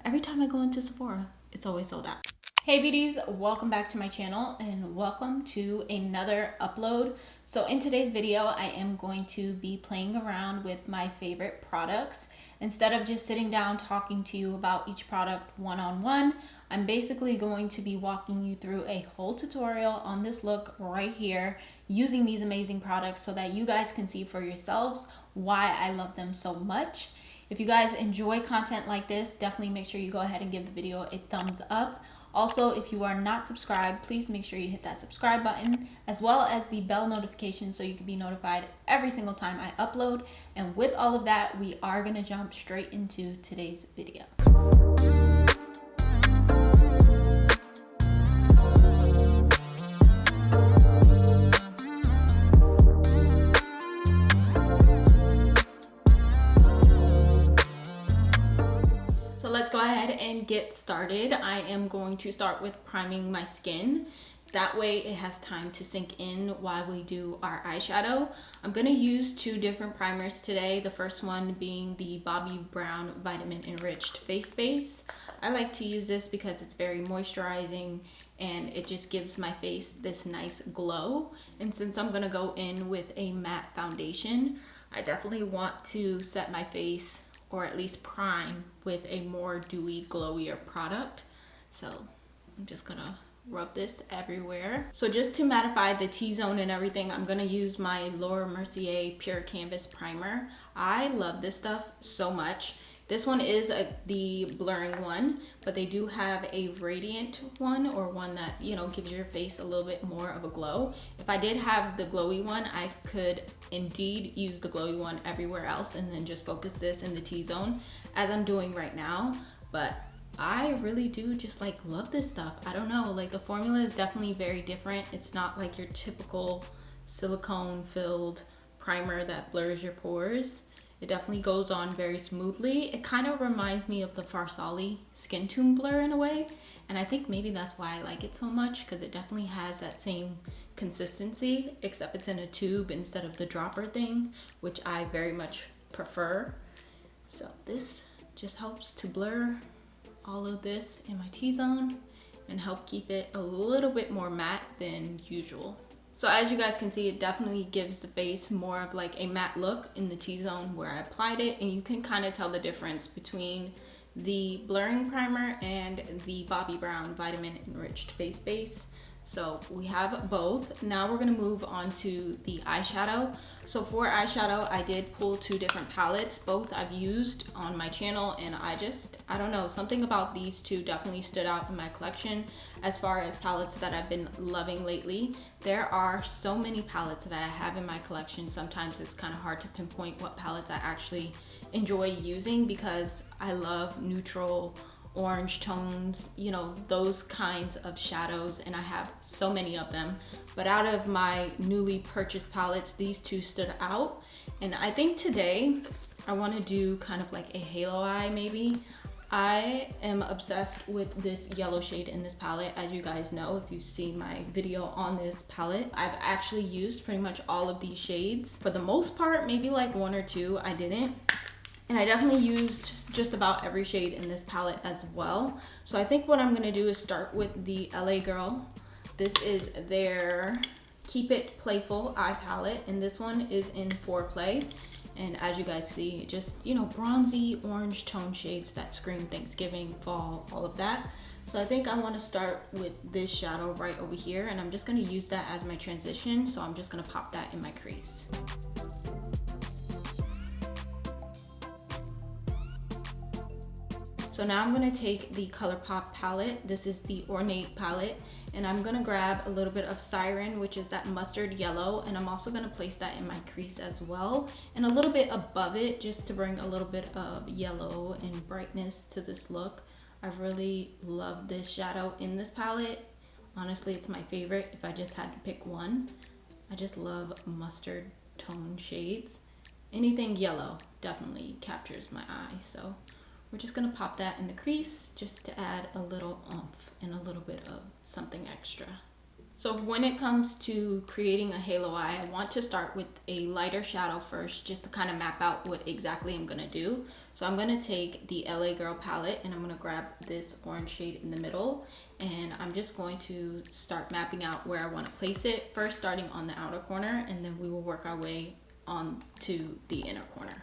every time I go into Sephora, it's always sold out. Hey beauties, welcome back to my channel and welcome to another upload. So in today's video, I am going to be playing around with my favorite products. Instead of just sitting down talking to you about each product one-on-one, I'm basically going to be walking you through a whole tutorial on this look right here using these amazing products so that you guys can see for yourselves why I love them so much. If you guys enjoy content like this, definitely make sure you go ahead and give the video a thumbs up. Also, if you are not subscribed, please make sure you hit that subscribe button as well as the bell notification so you can be notified every single time I upload. And with all of that, we are going to jump straight into today's video. So let's go ahead and get started. I am going to start with priming my skin. That way it has time to sink in while we do our eyeshadow. I'm going to use two different primers today. The first one being the Bobbi Brown Vitamin Enriched Face Base. I like to use this because it's very moisturizing and it just gives my face this nice glow. And since I'm going to go in with a matte foundation, I definitely want to set my face, or at least prime, with a more dewy, glowier product. So I'm just gonna rub this everywhere. So just to mattify the T-zone and everything, I'm gonna use my Mercier Pure Canvas Primer. I love this stuff so much. This one is the blurring one, but they do have a radiant one, or one that, you know, gives your face a little bit more of a glow. If I did have the glowy one, I could indeed use the glowy one everywhere else and then just focus this in the T-zone as I'm doing right now. But I really do just like love this stuff. I don't know, like the formula is definitely very different. It's not like your typical silicone filled primer that blurs your pores. It definitely goes on very smoothly. It kind of reminds me of the Farsali Skin Tune Blur in a way. And I think maybe that's why I like it so much, because it definitely has that same consistency, except it's in a tube instead of the dropper thing, which I very much prefer. So this just helps to blur all of this in my T-zone and help keep it a little bit more matte than usual. So as you guys can see, it definitely gives the face more of like a matte look in the T-zone where I applied it, and you can kind of tell the difference between the blurring primer and the Bobbi Brown Vitamin Enriched Face Base. So we have both. Now we're gonna move on to the eyeshadow. So for eyeshadow, I did pull two different palettes. Both I've used on my channel, and I don't know, something about these two definitely stood out in my collection as far as palettes that I've been loving lately. There are so many palettes that I have in my collection. Sometimes it's kind of hard to pinpoint what palettes I actually enjoy using because I love neutral orange tones, you know, those kinds of shadows, and I have so many of them. But out of my newly purchased palettes, these two stood out. And I think today I want to do kind of like a halo eye maybe. I am obsessed with this yellow shade in this palette. As you guys know, if you've seen my video on this palette, I've actually used pretty much all of these shades. For the most part, maybe like one or two I didn't. And I definitely used just about every shade in this palette as well. So I think what I'm gonna do is start with the LA Girl. This is their Keep It Playful eye palette, and this one is in Foreplay. And as you guys see, just, you know, bronzy orange tone shades that scream Thanksgiving, fall, all of that. So I think I want to start with this shadow right over here, and I'm just going to use that as my transition. So I'm just going to pop that in my crease. So now I'm going to take the Colourpop palette. This is the Ornate palette, and I'm going to grab a little bit of Siren, which is that mustard yellow, and I'm also going to place that in my crease as well, and a little bit above it just to bring a little bit of yellow and brightness to this look. I really love this shadow in this palette. Honestly, it's my favorite if I just had to pick one. I just love mustard tone shades. Anything yellow definitely captures my eye, so we're just gonna pop that in the crease just to add a little oomph and a little bit of something extra. So when it comes to creating a halo eye, I want to start with a lighter shadow first, just to kind of map out what exactly I'm gonna do. So I'm gonna take the LA Girl palette and I'm gonna grab this orange shade in the middle, and I'm just going to start mapping out where I want to place it, first starting on the outer corner, and then we will work our way on to the inner corner.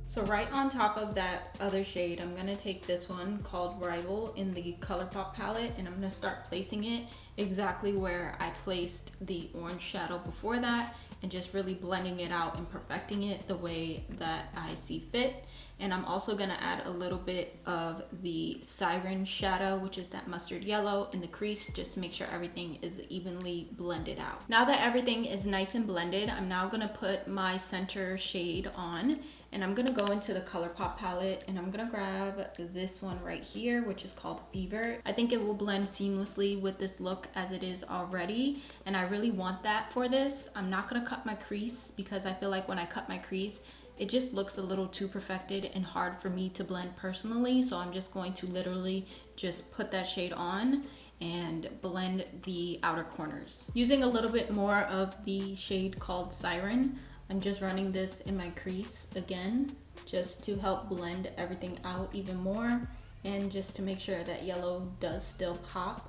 So right on top of that other shade, I'm gonna take this one called Rival in the Colourpop palette, and I'm gonna start placing it exactly where I placed the orange shadow before that, and just really blending it out and perfecting it the way that I see fit. And I'm also gonna add a little bit of the Siren shadow, which is that mustard yellow, in the crease, just to make sure everything is evenly blended out. Now that everything is nice and blended, I'm now gonna put my center shade on, and I'm gonna go into the Colourpop palette, and I'm gonna grab this one right here, which is called Fever. I think it will blend seamlessly with this look as it is already, and I really want that for this. I'm not gonna cut my crease because I feel like when I cut my crease, it just looks a little too perfected and hard for me to blend personally. So I'm just going to literally just put that shade on and blend the outer corners. Using a little bit more of the shade called Siren, I'm just running this in my crease again, just to help blend everything out even more, and just to make sure that yellow does still pop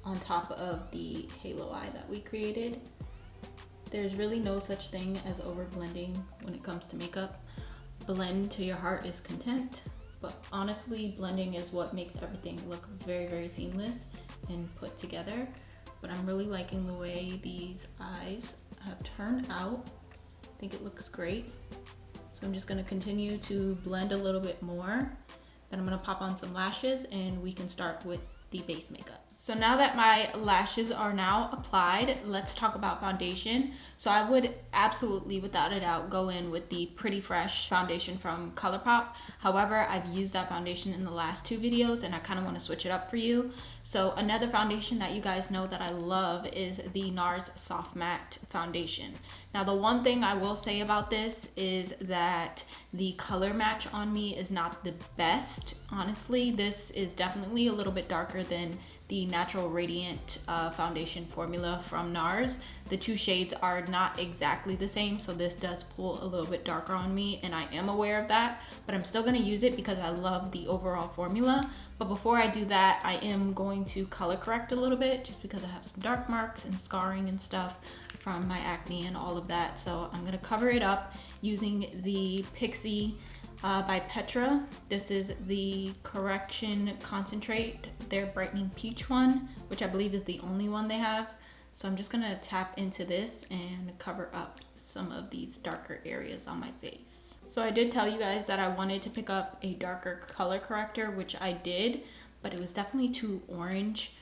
on top of the halo eye that we created. There's really no such thing as over blending when it comes to makeup. Blend till your heart is content, but honestly, blending is what makes everything look very, very seamless and put together. But I'm really liking the way these eyes have turned out. I think it looks great. So I'm just gonna continue to blend a little bit more. Then I'm gonna pop on some lashes and we can start with the base makeup. So now that my lashes are now applied, let's talk about foundation. So I would absolutely, without a doubt, go in with the Pretty Fresh foundation from Colourpop. However, I've used that foundation in the last 2 videos and I kind of want to switch it up for you. So another foundation that you guys know that I love is the Nars Soft Matte foundation. Now the one thing I will say about this is that the color match on me is not the best. Honestly, this is definitely a little bit darker than the Natural Radiant foundation formula from Nars. The 2 shades are not exactly the same, so this does pull a little bit darker on me, and I am aware of that, but I'm still gonna use it because I love the overall formula. But before I do that, I am going to color correct a little bit, just because I have some dark marks and scarring and stuff from my acne and all of that. So I'm gonna cover it up using the Pixie by Petra. This is the Correction Concentrate, their Brightening Peach one, which I believe is the only one they have. So I'm just gonna tap into this and cover up some of these darker areas on my face. So I did tell you guys that I wanted to pick up a darker color corrector, which I did, but it was definitely too orange.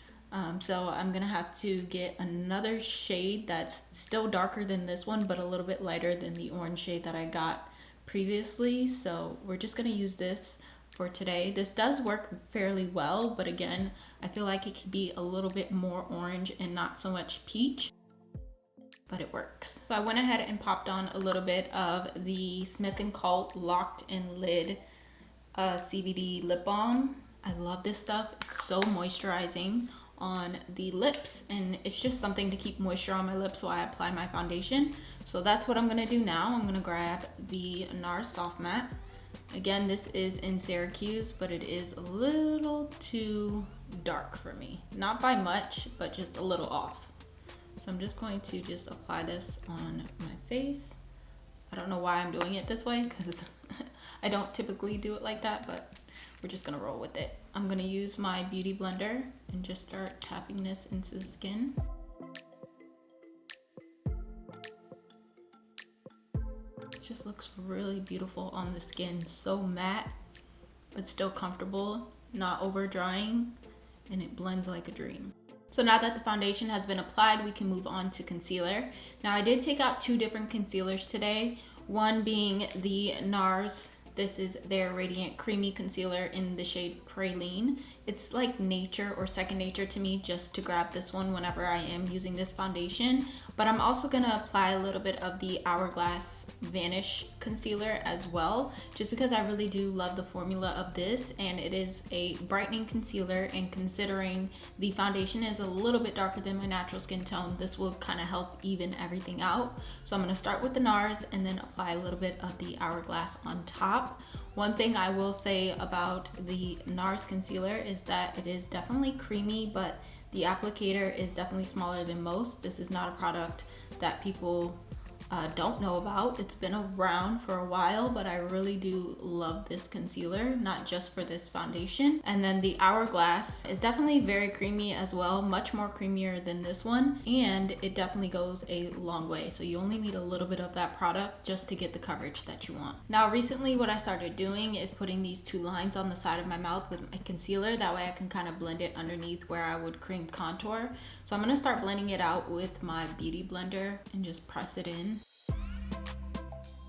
So I'm gonna have to get another shade that's still darker than this one, but a little bit lighter than the orange shade that I got previously. So we're just gonna use this for today. This does work fairly well, but again, I feel like it could be a little bit more orange and not so much peach, but it works. So I went ahead and popped on a little bit of the Smith & Co. Locked in Lid CBD lip balm. I love this stuff. It's so moisturizing on the lips, and it's just something to keep moisture on my lips while I apply my foundation. So that's what I'm gonna do now. I'm gonna grab the Nars Soft Matte. Again, this is in Syracuse, but it is a little too dark for me. Not by much, but just a little off. So I'm just going to just apply this on my face. I don't know why I'm doing it this way, because I don't typically do it like that, but we're just gonna roll with it. I'm gonna use my beauty blender and just start tapping this into the skin. It just looks really beautiful on the skin. So matte, but still comfortable, not over drying, and it blends like a dream. So now that the foundation has been applied, we can move on to concealer. Now I did take out 2 different concealers today, one being the Nars. This is their Radiant Creamy Concealer in the shade Praline. It's like nature or second nature to me just to grab this one whenever I am using this foundation. But I'm also gonna apply a little bit of the Hourglass Vanish concealer as well, just because I really do love the formula of this, and it is a brightening concealer, and considering the foundation is a little bit darker than my natural skin tone, this will kind of help even everything out. So I'm gonna start with the Nars and then apply a little bit of the Hourglass on top. One thing I will say about the Nars concealer is that it is definitely creamy, but the applicator is definitely smaller than most. This is not a product that people don't know about. It's been around for a while, but I really do love this concealer, not just for this foundation. And then the Hourglass is definitely very creamy as well, much more creamier than this one, and it definitely goes a long way. So you only need a little bit of that product just to get the coverage that you want. Now recently what I started doing is putting these two lines on the side of my mouth with my concealer. That way I can kind of blend it underneath where I would cream contour. So I'm gonna start blending it out with my beauty blender and just press it in.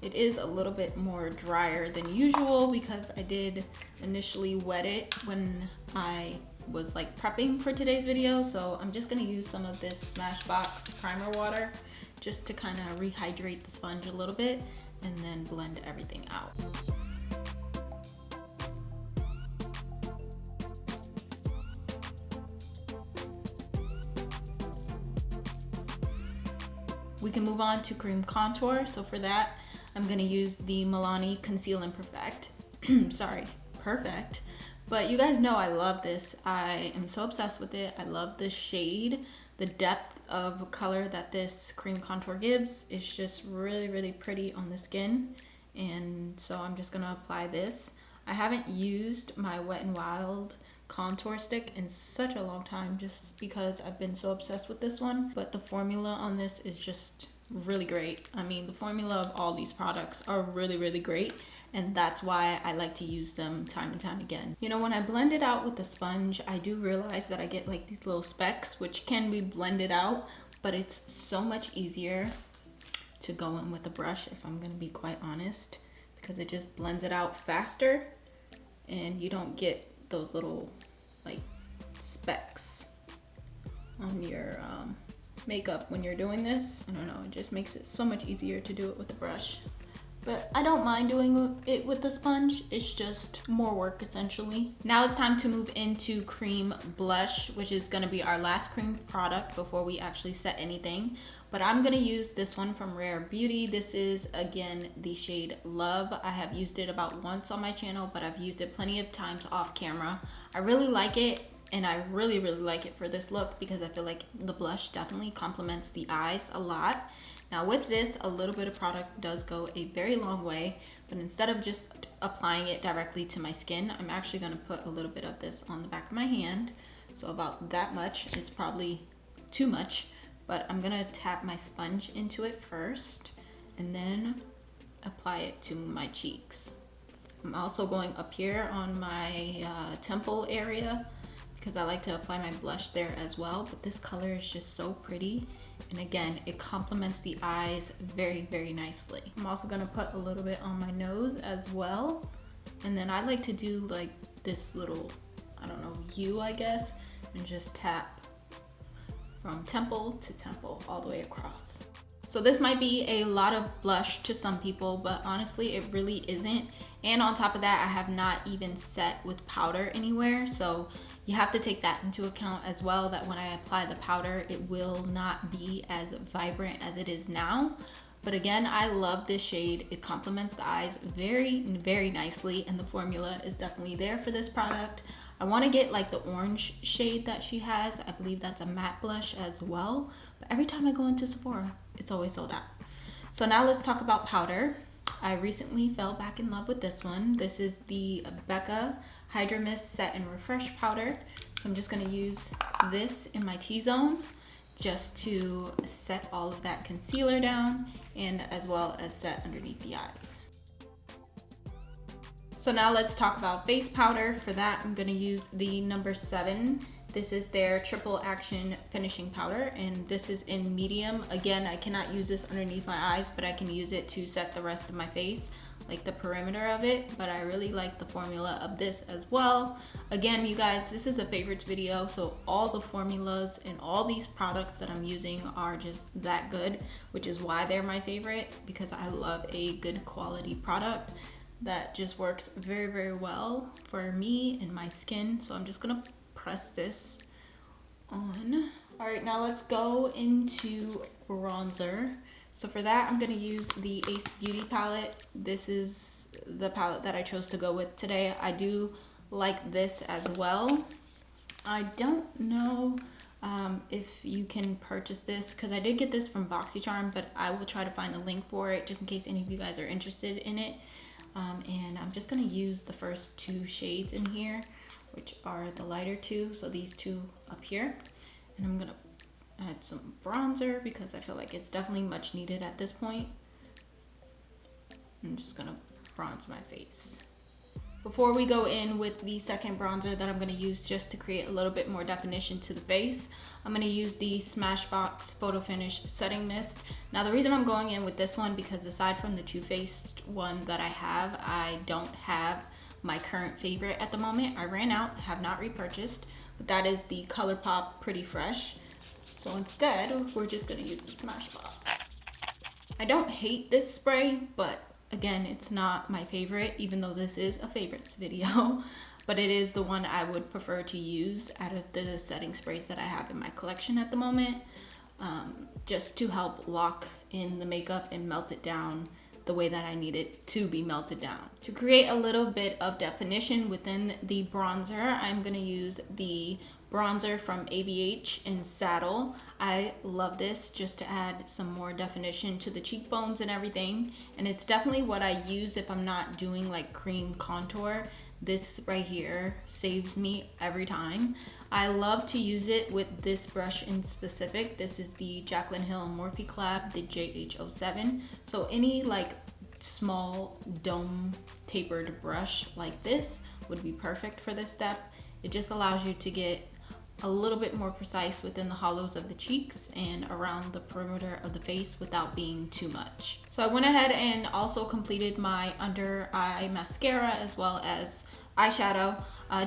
It is a little bit more drier than usual because I did initially wet it when I was like prepping for today's video. So I'm just gonna use some of this Smashbox primer water just to kind of rehydrate the sponge a little bit and then blend everything out. We can move on to cream contour. So for that, I'm gonna use the Milani Conceal and Perfect. Sorry, Perfect. But you guys know I love this. I am so obsessed with it. I love the shade. The depth of color that this cream contour gives is just really, really pretty on the skin. And so I'm just gonna apply this. I haven't used my Wet n Wild contour stick in such a long time just because I've been so obsessed with this one. But the formula on this is just really great. I mean, the formula of all these products are really, really great, and that's why I like to use them time and time again. You know, when I blend it out with the sponge, I do realize that I get like these little specks, which can be blended out, but it's so much easier to go in with a brush, if I'm gonna be quite honest, because it just blends it out faster and you don't get those little like specks on your makeup when you're doing this. I don't know, it just makes it so much easier to do it with the brush. But I don't mind doing it with the sponge, it's just more work essentially. Now it's time to move into cream blush, which is gonna be our last cream product before we actually set anything. But I'm gonna use this one from Rare Beauty. This is again the shade Love. I have used it about once on my channel, but I've used it plenty of times off camera. I really like it. And I really, really like it for this look because I feel like the blush definitely complements the eyes a lot. Now with this, a little bit of product does go a very long way, but instead of just applying it directly to my skin, I'm actually gonna put a little bit of this on the back of my hand. So about that much, it's probably too much, but I'm gonna tap my sponge into it first and then apply it to my cheeks. I'm also going up here on my temple area, because I like to apply my blush there as well, but this color is just so pretty. And again, it complements the eyes very, very nicely. I'm also gonna put a little bit on my nose as well. And then I like to do like this little, I don't know, U I guess, and just tap from temple to temple all the way across. So this might be a lot of blush to some people, but honestly, it really isn't. And on top of that, I have not even set with powder anywhere. So you have to take that into account as well, that when I apply the powder, it will not be as vibrant as it is now. But again, I love this shade. It complements the eyes very, very nicely, and the formula is definitely there for this product. I want to get like the orange shade that she has. I believe that's a matte blush as well. But every time I go into Sephora, it's always sold out. So now let's talk about powder. I recently fell back in love with this one. This is the Becca Hydra-Mist Set and Refresh Powder. So I'm just going to use this in my T-zone just to set all of that concealer down, and as well as set underneath the eyes. So now let's talk about face powder. For that, I'm gonna use the number 7 This is their triple action finishing powder, and this is in medium. Again, I cannot use this underneath my eyes, but I can use it to set the rest of my face, like the perimeter of it. But I really like the formula of this as well. Again, you guys, this is a favorites video, so all the formulas and all these products that I'm using are just that good, which is why they're my favorite, because I love a good quality product that just works very, very well for me and my skin. So I'm just gonna press this on. All right, now let's go into bronzer. So for that, I'm gonna use the Ace Beauty palette. This is the palette that I chose to go with today. I do like this as well. I don't know if you can purchase this, because I did get this from BoxyCharm, but I will try to find a link for it just in case any of you guys are interested in it. And I'm just gonna use the first two shades in here, which are the lighter two, so these two up here. And I'm gonna add some bronzer because I feel like it's definitely much needed at this point. I'm just gonna bronze my face. Before we go in with the second bronzer that I'm gonna use just to create a little bit more definition to the face, I'm gonna use the Smashbox Photo Finish Setting Mist. Now the reason I'm going in with this one, because aside from the Too Faced one that I don't have my current favorite at the moment. I ran out, have not repurchased, but that is the Colourpop Pretty Fresh. So instead, we're just gonna use the Smashbox. I don't hate this spray, but again, it's not my favorite, even though this is a favorites video, but it is the one I would prefer to use out of the setting sprays that I have in my collection at the moment, just to help lock in the makeup and melt it down the way that I need it to be melted down. To create a little bit of definition within the bronzer, I'm gonna use the bronzer from ABH in Saddle. I love this just to add some more definition to the cheekbones and everything. And it's definitely what I use if I'm not doing like cream contour. This right here saves me every time. I love to use it with this brush in specific. This is the Jaclyn Hill Morphe Collab, the JH07. So any like small dome tapered brush like this would be perfect for this step. It just allows you to get a little bit more precise within the hollows of the cheeks and around the perimeter of the face without being too much. So I went ahead and also completed my under eye mascara as well as eyeshadow,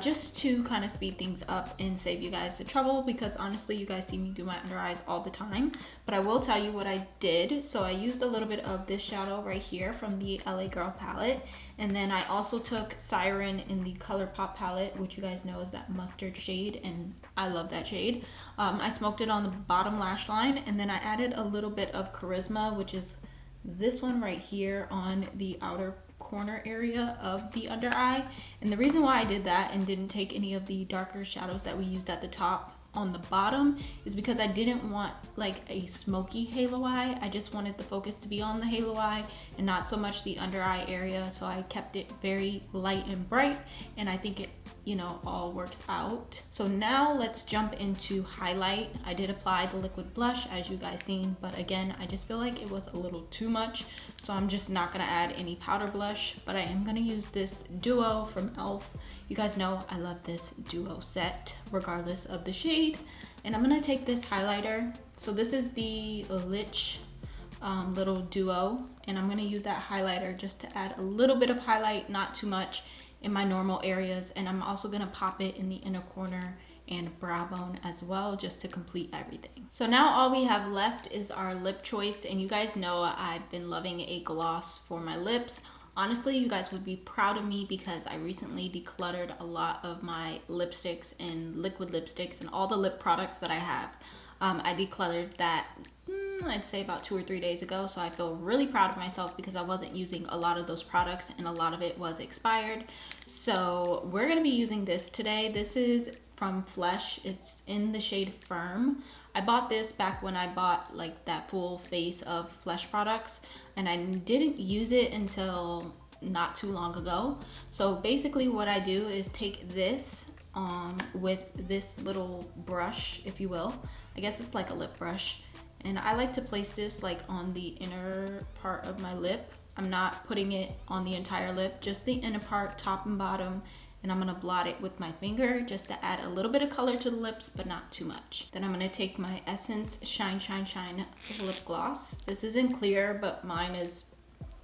just to kind of speed things up and save you guys the trouble, because honestly you guys see me do my under eyes all the time. But I will tell you what I did. So I used a little bit of this shadow right here from the LA Girl palette, and then I also took Siren in the Colourpop palette, which you guys know is that mustard shade, and I love that shade. I smoked it on the bottom lash line, and then I added a little bit of Charisma, which is this one right here on the outer corner area of the under eye. And the reason why I did that and didn't take any of the darker shadows that we used at the top on the bottom is because I didn't want like a smoky halo eye. I just wanted the focus to be on the halo eye and not so much the under eye area. So I kept it very light and bright, and I think it, you know, all works out. So now let's jump into highlight. I did apply the liquid blush as you guys seen, but again, I just feel like it was a little too much. So I'm just not gonna add any powder blush, but I am gonna use this Duo from e.l.f. You guys know I love this Duo set regardless of the shade. And I'm gonna take this highlighter. So this is the Lich little Duo, and I'm gonna use that highlighter just to add a little bit of highlight, not too much, in my normal areas. And I'm also gonna pop it in the inner corner and brow bone as well, just to complete everything. So now all we have left is our lip choice, and you guys know I've been loving a gloss for my lips. Honestly, you guys would be proud of me because I recently decluttered a lot of my lipsticks and liquid lipsticks and all the lip products that I have. I decluttered that I'd say about 2 or 3 days ago, so I feel really proud of myself because I wasn't using a lot of those products and a lot of it was expired. So we're gonna be using this today. This is from Flesh. It's in the shade Firm. I bought this back when I bought like that full face of Flesh products, and I didn't use it until not too long ago. So basically what I do is take this with this little brush, if you will. I guess it's like a lip brush. And I like to place this like on the inner part of my lip. I'm not putting it on the entire lip, just the inner part, top and bottom. and I'm gonna blot it with my finger just to add a little bit of color to the lips, but not too much. Then I'm gonna take my Essence Shine Shine Shine lip gloss. This isn't clear, but mine is,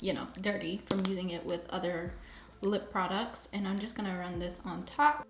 you know, dirty from using it with other lip products, and I'm just gonna run this on top.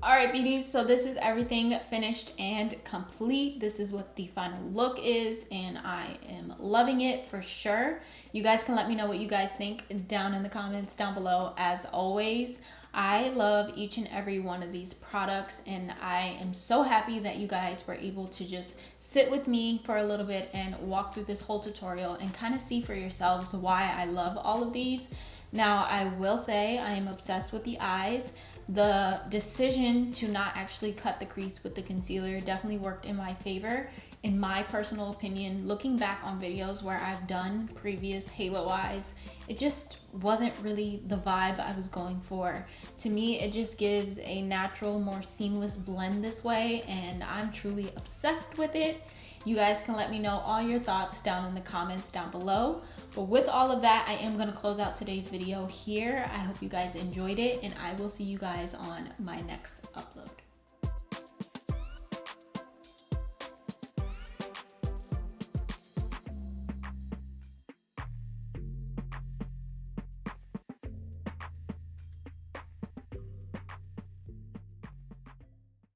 All right, beauties, so this is everything finished and complete. This is what the final look is, and I am loving it for sure. You guys can let me know what you guys think down in the comments down below. As always, I love each and every one of these products, and I am so happy that you guys were able to just sit with me for a little bit and walk through this whole tutorial and kind of see for yourselves why I love all of these. Now, I will say I am obsessed with the eyes. The decision to not actually cut the crease with the concealer definitely worked in my favor. In my personal opinion, looking back on videos where I've done previous halo eyes, it just wasn't really the vibe I was going for. To me, it just gives a natural, more seamless blend this way, and I'm truly obsessed with it. You guys can let me know all your thoughts down in the comments down below. But with all of that, I am going to close out today's video here. I hope you guys enjoyed it, and I will see you guys on my next upload.